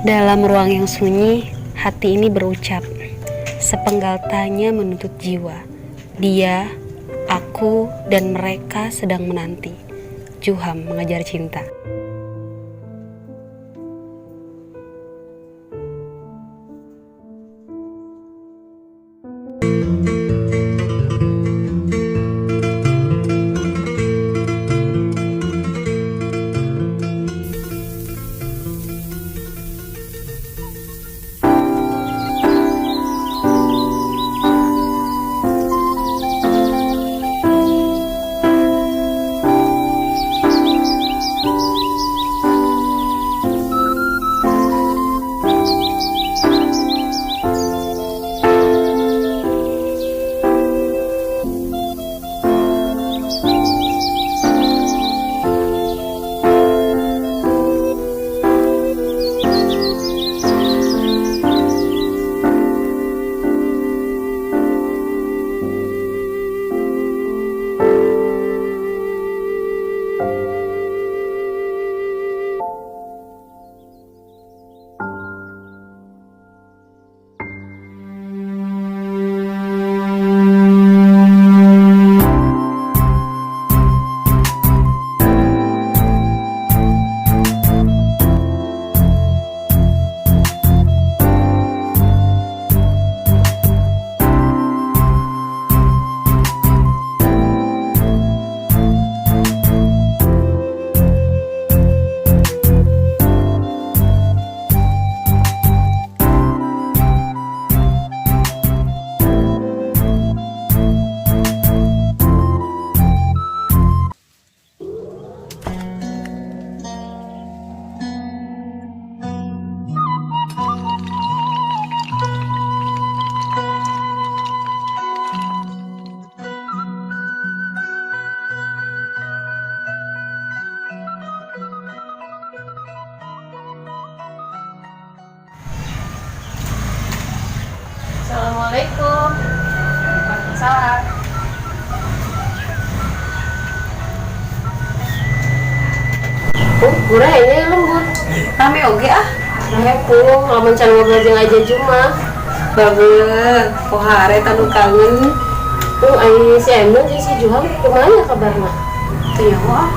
Dalam ruang yang sunyi, hati ini berucap, sepenggal tanya menuntut jiwa. Dia, aku, dan mereka sedang menanti. Juham mengejar cinta. Assalamualaikum. Waalaikumsalam. Kurang ini lembut. Rame oge ah. Rame pulung, lamun can ngobrol jeung aja cuma. Bagus. Pohare tanu kangen. Ai si Emil jeung si Juham kumaha kabarna? Teu nyaho ah.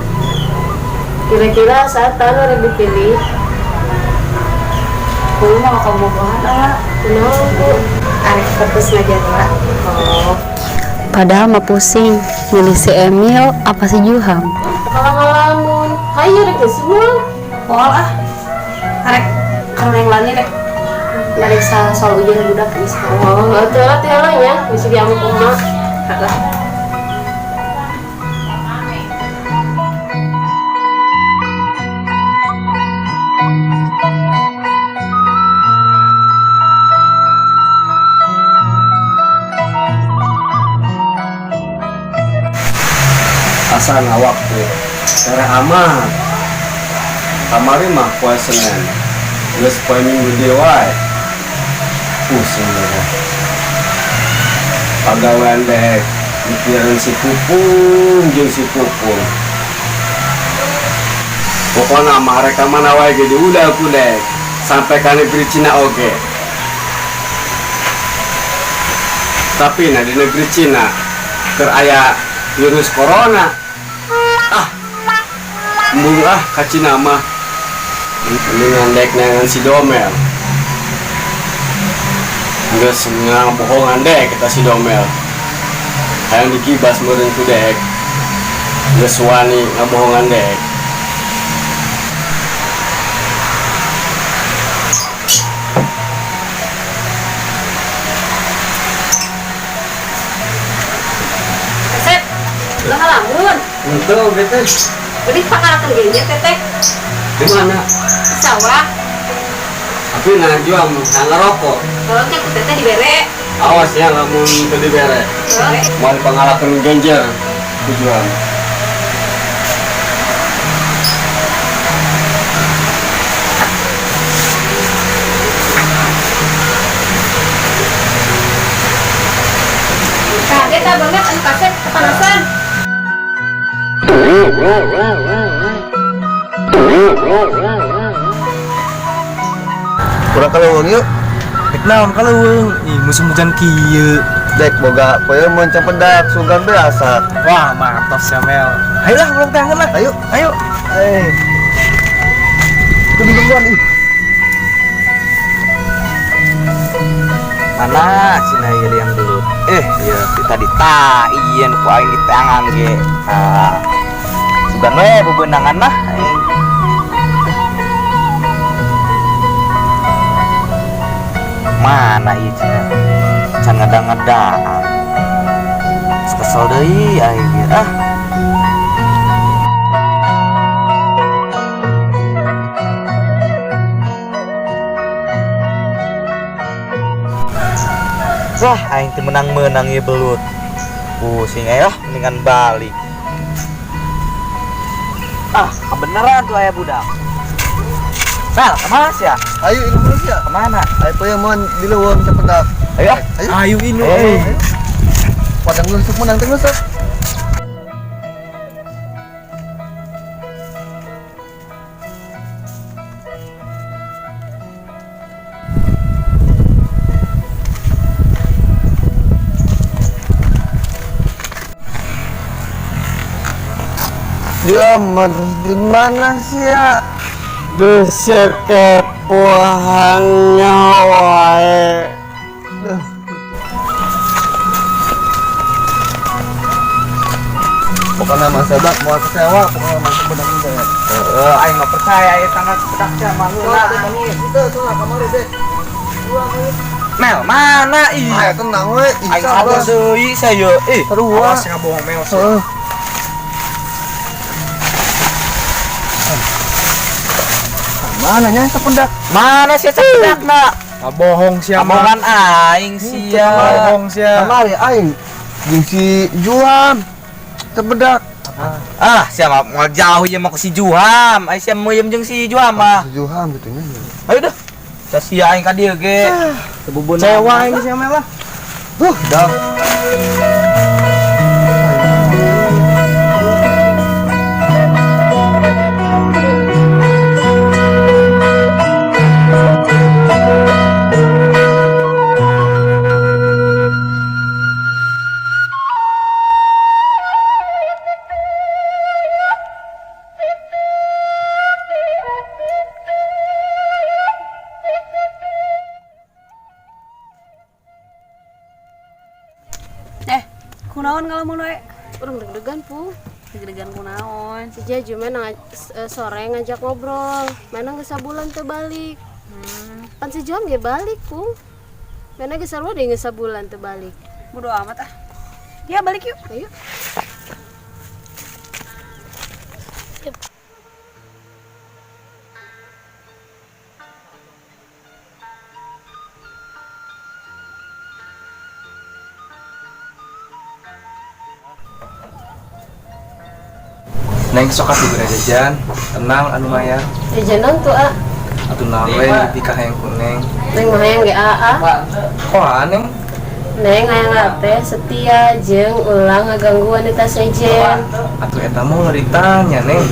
Kira-kira saat anu rek dipilih. Kudu mah kamu bohan ah. Kunaon Bu? Arek fokus ngajadwa. Oh. Padahal mah pusing, milih si Emil apa si Juham. Kalau ngalamun, hayu rek semua. Poal ah. Arek karena yang lain rek. Dari soal ujian budak geus. Oh, atuh lah teh nya, mesti diamuk kumaha. Heeh. Asal awak tuh darah amat kamari mah poe Senin geus poe Minggu deui wae pusing ya pagawean dek mikirin si Pupung jeung si Pupung pokona mah reka mana wae ge diudal ku dek sampai ka negeri Cina oge tapi nah di negeri Cina keur aya virus corona murah kaci nama dengan dek dengan si Domel nggak semua bohongan dek kita si Domel yang dikibas meureun ku dek nggak suani ngabohongan dek Kasep. Ulah ngalamun. untuk gitu Beli pakarakan gini teteh. di mana Sawah. tapi nah jual ngerokok Kalau kan teteh dibere. awas ya lamun teu dibere mau pangalakeun genjer tujuan Kaget ah banget anu Kasep kepanasan. kaleuweung yuk. Dek naon kaleuweung? Ih, musim hujan kieu. Dek boga poe mun capedak sugan biasa. Wah, mantap sih Mel. Ayolah ulang tangan lah. Ayo. Ayo. Keduluan ih. Mana cina ieu yang dulu iya kita ditaian ku aing di tangan ge sugan we bebenangan mah mana ieu cina can ngadang-ngadang kesel deui aing ge wah, aing teh menang-menang ya belut. Pusing lah, mendingan balik. Kebeneran tuh ayah budak. Mel, kemana sih ya? Ayo ini terus ya. Kemana? Ayo poe mun di leuweung capedak. Ayo. Ayo ini. Padang lusuk menang teh lusuk. Dia di mana sih ya? Di sekepuhannya wae. Pokoknya Mas Sedak mau kecewa, pokoknya Mas Sedak juga ya. Aing mah percaya ya tangan pedaknya mangguna. Itu lah kamari deh. Mel, mana ih? Ayo tenang we. Aing sabar deui saya. Sarua. Awas ngabohong Mel. Mana nya capedak? Mana sih pedakna? Ngabohong sia mah. Omongan aing sia. Ngabohong sia. Kamari aing jeung si Juam capedak. Siapa mau jauh ya mau ke si Juham. Ai sia meuyem jeung si Juham mah. Si Juam gitu nya. Ayo dah. Sia aing ka dieu ge. Sebubun Cewa ini sia Mel lah. Dah. Kunaon ngalamun we? Urang deg-degan pu. Deg-degan kunaon? Si Jaju mana sore ngajak ngobrol. Mana geus sabulan teu balik. Pan si Juham ge balik pu. Mana geus sarua deui geus sabulan teu balik. Bodo amat ah. Ya balik yuk. Ayo. Neng sok atuh geura jajan, tenang anu maya. Jajanan tuh Atuh naon we dipikah hayang ku Neng. Neng mah hayang ge Kok Neng? Neng hayang teh setia jeung ulang ngaganggu wanita sejen. Atuh eta mah ngeritanya Neng.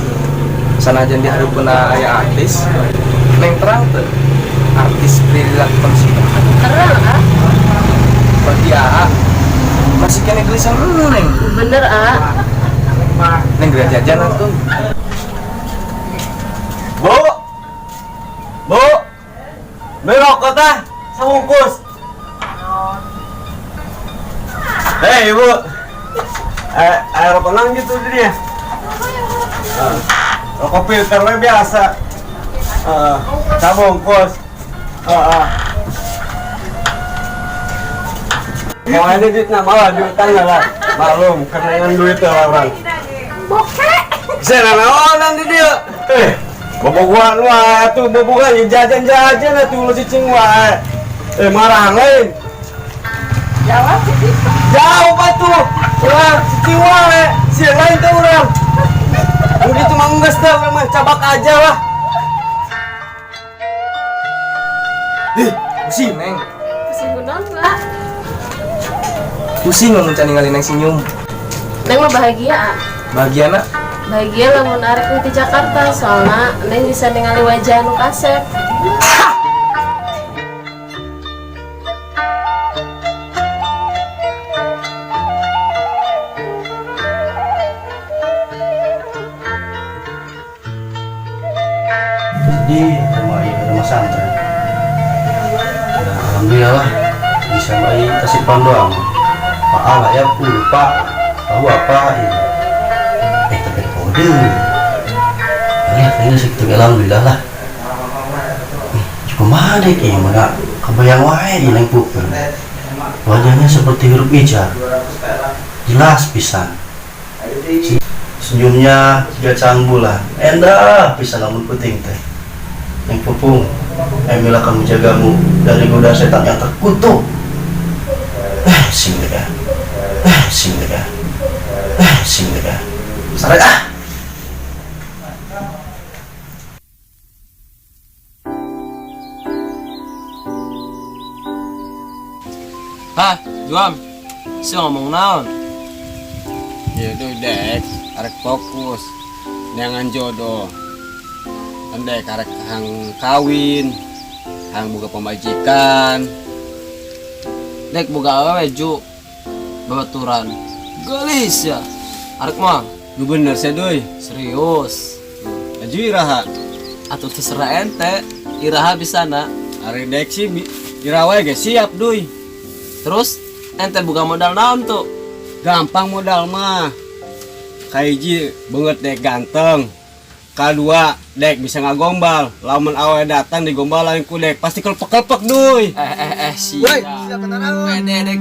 Sanajan dihareupeuna aya artis, Neng terang teu. Artis Prilly Latuconsina. Terang Bagi Aa masih kena gelisan Neng. bener Neng geura jajan atuh. Bu, beli rokok tah, sabungkus. Hei ibu, rokok nang gitu dia. Rokok filter we biasa. Sabungkus. Mau ada duit nak bawa duit tanggal lah. Maklum, karena yang duit orang. Saya naon di dia. Bobogohan wae atuh bobogohan jajan-jajan atuh lu cicing wae. Marah lain. Jawab atuh. Ulah cicing wae. Si lain teh urang. Begitu mah geus teh urang mah cabak aja lah. Pusing Neng. Pusing kunaon lah. Pusing mun can ningali Neng senyum. Neng mah bahagia. Bahagiana Bahagia lamun arek di Jakarta soalna Neng bisa ningali wajah anu kasep. sedih sama ibu santren. Nah, alhamdulillah lah bisa bayi kasih doang. Pak Allah ya aku lupa tahu apa ini. Tapi kode. Ya ini segitu alhamdulillah lah. Cukup mana ki mana kebayang wae di nang pupil. Wajahnya seperti huruf hija. Jelas pisan. Senyumnya 3 bulan. Endah pisan lamun puting teh. Yang pupung, Emilah kamu jagamu dari godaan setan yang terkutuk. Sing lega. Sare ah. Hah, Juam, si ngomong naon? Ya tuh dek, arek fokus, jangan jodoh. Dek arek hang kawin, hang buka pemajikan. Dek boga awewe ju, babaturan. Gelis ya, arek mah Lu bener sih doi, serius. laju iraha. Atau terserah ente, iraha bisa na. Arek dek sih irawai ge siap doi. Terus ente buka modal naon tuh? Gampang modal mah. Kaiji banget dek ganteng. Kedua, dek bisa ngagombal. Lamun awe datang digombalan ku dek pasti kelepek-kelepek doi. Siap. Pede dek.